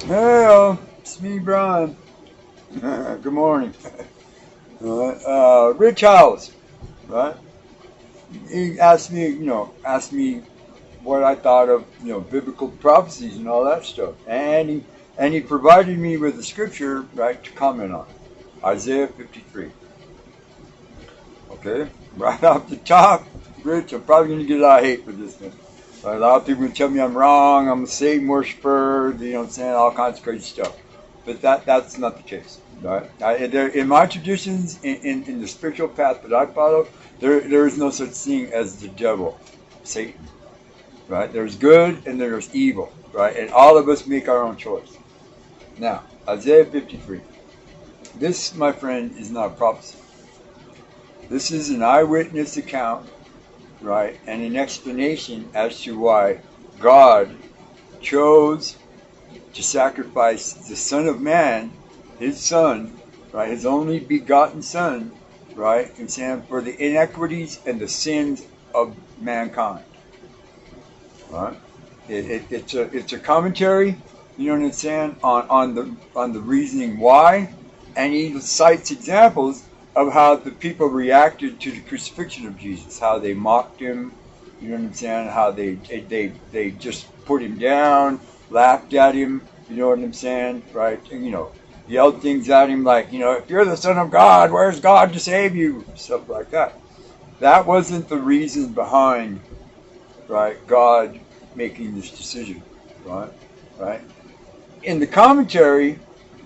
Hey, it's me, Brian. Good morning. Rich Howells, right? He asked me what I thought of, biblical prophecies and all that stuff, and he provided me with a scripture, right, to comment on. Isaiah 53. Okay, right off the top, Rich, I'm probably gonna get a lot of hate for this thing. A lot of people gonna tell me I'm wrong. I'm a Satan worshiper. You know what I'm saying? All kinds of crazy stuff. But that's not the case. Right? In my traditions, in the spiritual path that I follow, there is no such thing as the devil, Satan. Right? There's good and there's evil. Right? And all of us make our own choice. Now, Isaiah 53. This, my friend, is not a prophecy. This is an eyewitness account, right, and an explanation as to why God chose to sacrifice the Son of Man, his Son, right, his only begotten Son, right, and saying for the inequities and the sins of mankind. Right? It's a commentary, you know what I'm saying, on the reasoning why, and he cites examples of how the people reacted to the crucifixion of Jesus, how they mocked him, you know what I'm saying, how they just put him down, laughed at him, you know what I'm saying, right? And, yelled things at him like, if you're the Son of God, where's God to save you? Stuff like that. That wasn't the reason behind, right, God making this decision, right? Right? In the commentary,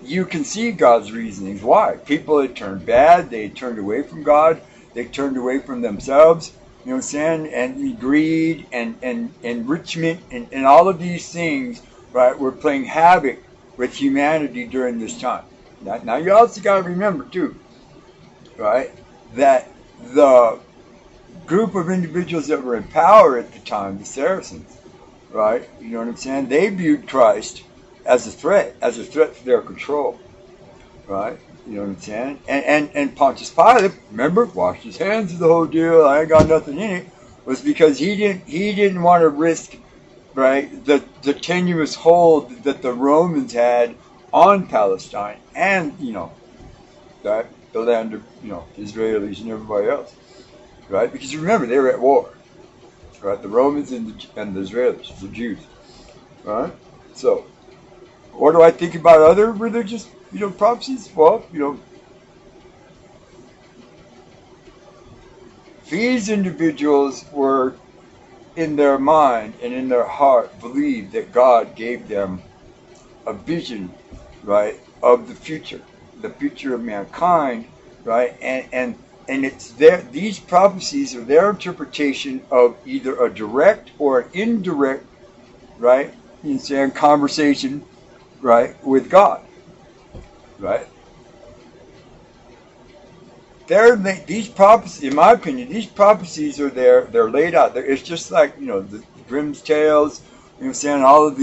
you can see God's reasonings. Why? People had turned bad, they had turned away from God, they turned away from themselves, you know what I'm saying? And greed and enrichment and all of these things, right, were playing havoc with humanity during this time. Now you also got to remember, too, right, that the group of individuals that were in power at the time, the Saracens, right, you know what I'm saying? They viewed Christ as a threat to their control, right? You know what I'm saying? And Pontius Pilate, remember, washed his hands of the whole deal. I ain't got nothing in it. Was because he didn't want to risk, right, the tenuous hold that the Romans had on Palestine and that the land of Israelis and everybody else, right? Because remember they were at war, right? The Romans and the Israelis, the Jews, right? So. What do I think about other religious, prophecies? Well, these individuals were in their mind and in their heart believed that God gave them a vision, right, of the future of mankind, right, and it's these prophecies are their interpretation of either a direct or an indirect, right, conversation, right, with God, right? These prophecies, in my opinion, these prophecies are there. They're laid out there. It's just like the Grimm's tales. You know what I'm saying? All of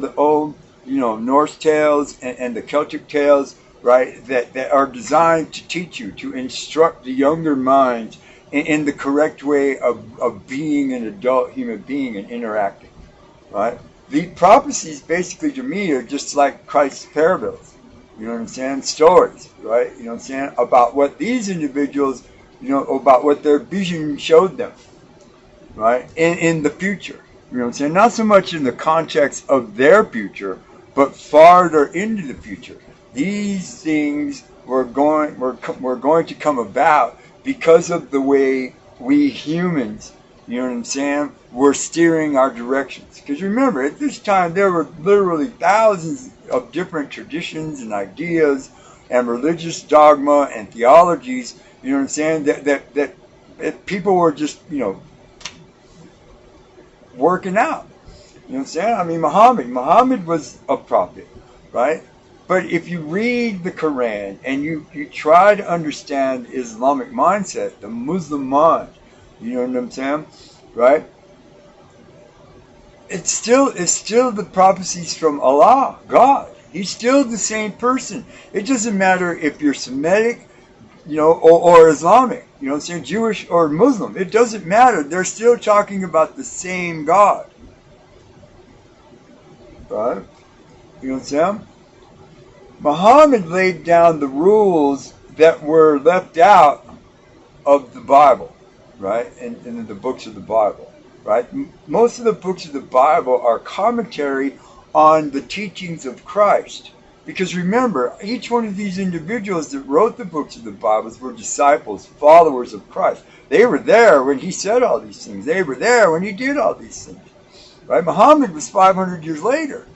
the old Norse tales and the Celtic tales, right? That are designed to teach you, to instruct the younger minds in the correct way of being an adult human being and interacting, right? The prophecies basically to me are just like Christ's parables. You know what I'm saying? Stories, right? You know what I'm saying? About what these individuals, about what their vision showed them, right? In the future. You know what I'm saying? Not so much in the context of their future, but farther into the future. These things were going to come about because of the way we humans, you know what I'm saying, were steering our directions. Because remember, at this time, there were literally thousands of different traditions and ideas and religious dogma and theologies, you know what I'm saying, that people were just, working out. You know what I'm saying? I mean, Muhammad was a prophet, right? But if you read the Quran and you try to understand Islamic mindset, the Muslim mind, you know what I'm saying, right? It's still the prophecies from Allah, God. He's still the same person. It doesn't matter if you're Semitic, or Islamic, you know what I'm saying, Jewish or Muslim. It doesn't matter. They're still talking about the same God, right? You know what I'm saying? Muhammad laid down the rules that were left out of the Bible, right? In the books of the Bible, right? Most of the books of the Bible are commentary on the teachings of Christ. Because remember, each one of these individuals that wrote the books of the Bibles were disciples, followers of Christ. They were there when he said all these things. They were there when he did all these things. Right? Muhammad was 500 years later.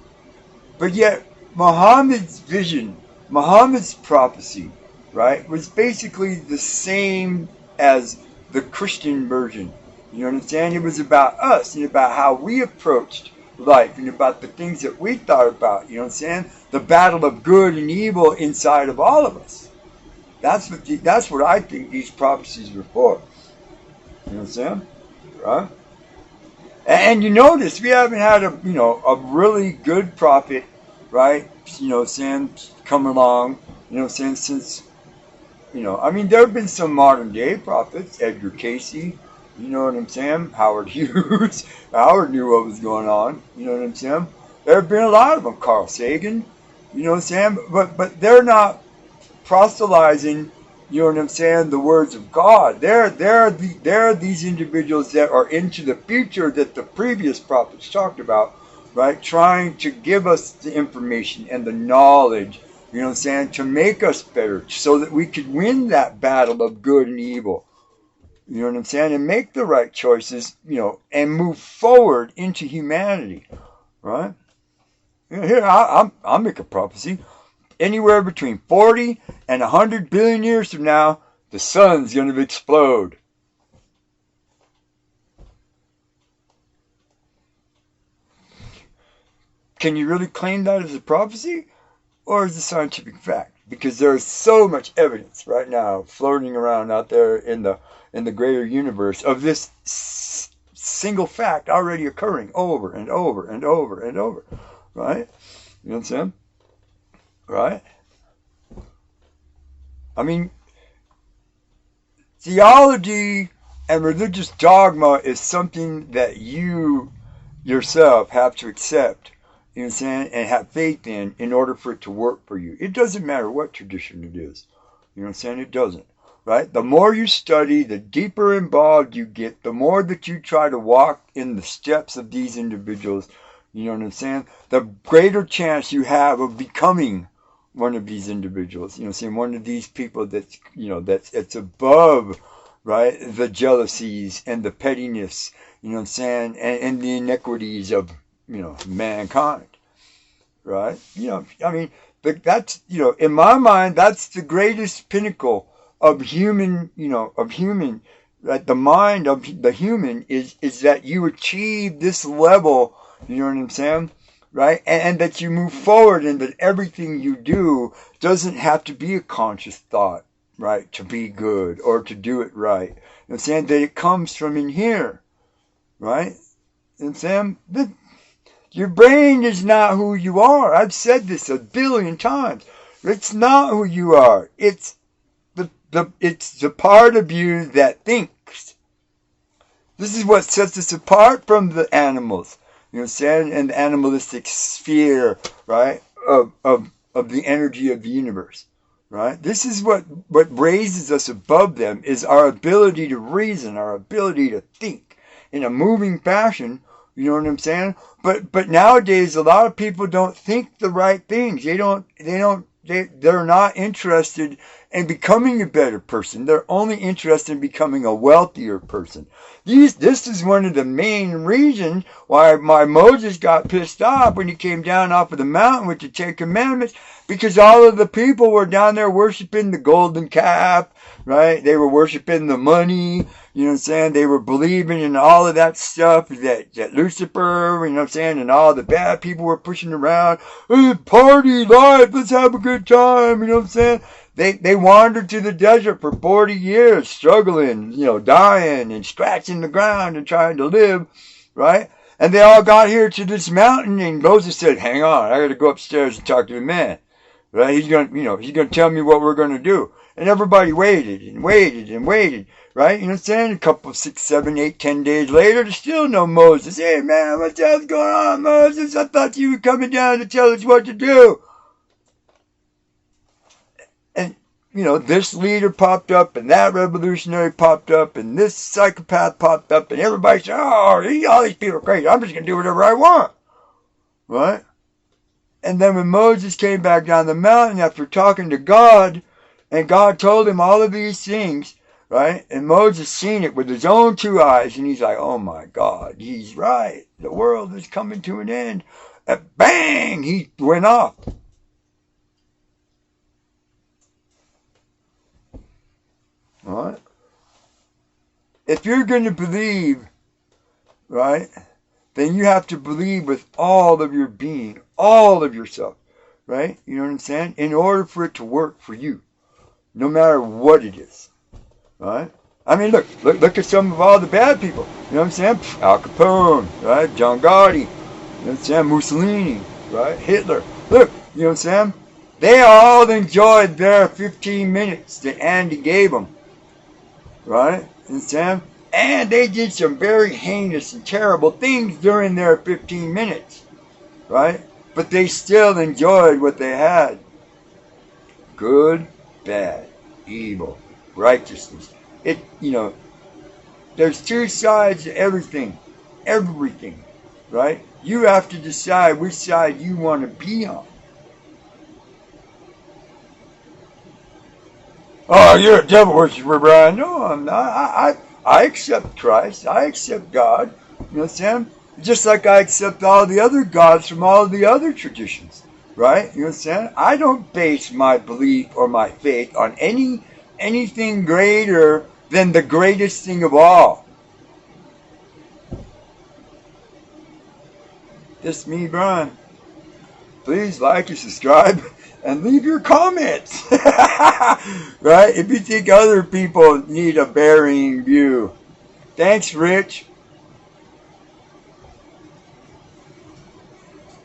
But yet, Muhammad's vision, Muhammad's prophecy, right, was basically the same as the Christian version. You understand? It was about us and about how we approached life and about the things that we thought about. You know what I'm saying? The battle of good and evil inside of all of us. That's what I think these prophecies were for. You know what I'm saying? Right? And you notice we haven't had a really good prophet, right? You know, saying come along. You know, saying since I mean, there have been some modern day prophets, Edgar Casey. You know what I'm saying? Howard Hughes. Howard knew what was going on. You know what I'm saying? There have been a lot of them. Carl Sagan. You know what I'm saying? But they're not proselytizing. You know what I'm saying? The words of God. They're these individuals that are into the future that the previous prophets talked about, right? Trying to give us the information and the knowledge, you know what I'm saying, to make us better so that we could win that battle of good and evil. You know what I'm saying? And make the right choices, and move forward into humanity, right? Here, I'll make a prophecy. Anywhere between 40 and 100 billion years from now, the sun's going to explode. Can you really claim that as a prophecy? Or as a scientific fact? Because there is so much evidence right now floating around out there in the greater universe of this single fact already occurring over and over and over and over. Right? You know what I'm saying? Right? I mean, theology and religious dogma is something that you yourself have to accept, you know what I'm saying, and have faith in order for it to work for you. It doesn't matter what tradition it is. You know what I'm saying? It doesn't. Right? The more you study, the deeper involved you get, the more that you try to walk in the steps of these individuals, you know what I'm saying, the greater chance you have of becoming one of these individuals, you know what I'm saying, one of these people that's, that's above, right, the jealousies and the pettiness, you know what I'm saying, and the inequities of, mankind, right? I mean, that's, in my mind, that's the greatest pinnacle of human, right? The mind of the human is that you achieve this level, you know what I'm saying? Right? And that you move forward and that everything you do doesn't have to be a conscious thought, right? To be good or to do it right. You know what I'm saying? That it comes from in here, right? You know what I'm saying? Your brain is not who you are. I've said this a billion times. It's not who you are. It's the part of you that thinks. This is what sets us apart from the animals. You know what I'm saying? And the animalistic sphere, right, of the energy of the universe, right? This is what raises us above them, is our ability to reason, our ability to think in a moving fashion, you know what I'm saying? But nowadays, a lot of people don't think the right things. They're not interested in becoming a better person. They're only interested in becoming a wealthier person. This is one of the main reasons why Moses got pissed off when he came down off of the mountain with the Ten Commandments, because all of the people were down there worshiping the golden calf, right? They were worshiping the money, you know what I'm saying? They were believing in all of that stuff that Lucifer, you know what I'm saying, and all the bad people were pushing around. Hey, party life, let's have a good time, you know what I'm saying? They wandered to the desert for 40 years, struggling, dying and scratching the ground and trying to live, right? And they all got here to this mountain, and Moses said, hang on, I got to go upstairs and talk to the man, right? He's going to tell me what we're going to do. And everybody waited and waited and waited, right? You know what I'm saying? A couple, 6, 7, 8, 10 days later, there's still no Moses. Hey, man, what the hell's going on, Moses? I thought you were coming down to tell us what to do. And, you know, this leader popped up, and that revolutionary popped up, and this psychopath popped up, and everybody said, oh, all these people are crazy. I'm just going to do whatever I want. Right? And then when Moses came back down the mountain after talking to God, and God told him all of these things, right? And Moses seen it with his own 2 eyes, and he's like, oh my God, he's right. The world is coming to an end. And bang! He went off. All right? If you're going to believe, right, then you have to believe with all of your being, all of yourself, right? You know what I'm saying? In order for it to work for you, no matter what it is, right? I mean, look at some of all the bad people. You know what I'm saying? Al Capone, right? John Gotti, you know what I'm saying? Mussolini, right? Hitler. Look, you know what I'm saying? They all enjoyed their 15 minutes that Andy gave them, right? You know what I'm saying? And they did some very heinous and terrible things during their 15 minutes, right? But they still enjoyed what they had. Good, bad, evil, righteousness. It, you know, there's 2 sides to everything, right? You have to decide which side you want to be on. Oh, you're a devil worshiper, Brian. No, I'm not. I accept Christ. I accept God. You know what I'm saying? Just like I accept all the other gods from all the other traditions. Right? You know what I'm saying? I don't base my belief or my faith on anything greater than the greatest thing of all. This is me, Brian. Please like and subscribe and leave your comments. Right? If you think other people need a varying view. Thanks, Rich.